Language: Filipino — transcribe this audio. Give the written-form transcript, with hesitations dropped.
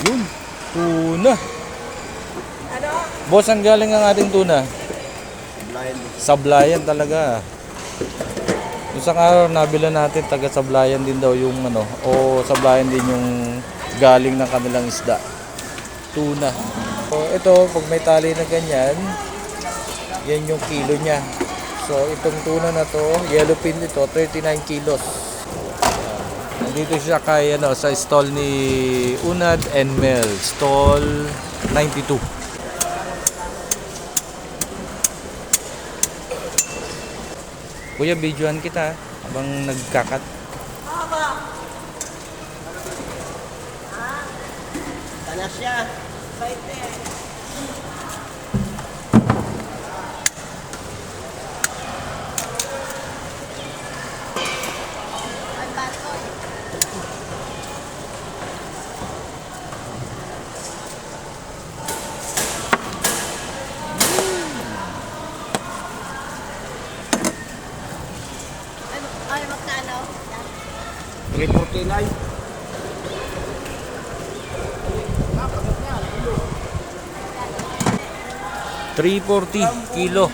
Yun, tuna. Ano? Boss, ang galing ang ating tuna? Blind. Sablayan talaga. Isang araw nabila natin, taga Sablayan din daw yung ano, o Sablayan din yung galing ng kanilang isda. Tuna. So ito, pag may tali na ganyan, yan yung kilo niya. So itong tuna na to, yellowfin ito, 39 kilos. Nandito siya kay ano, sa stall ni Unad and Mel, stall 92. Kuya, videoan kita habang nagkakat. Sana siya. Ay, magkano? 349. 340 kilo.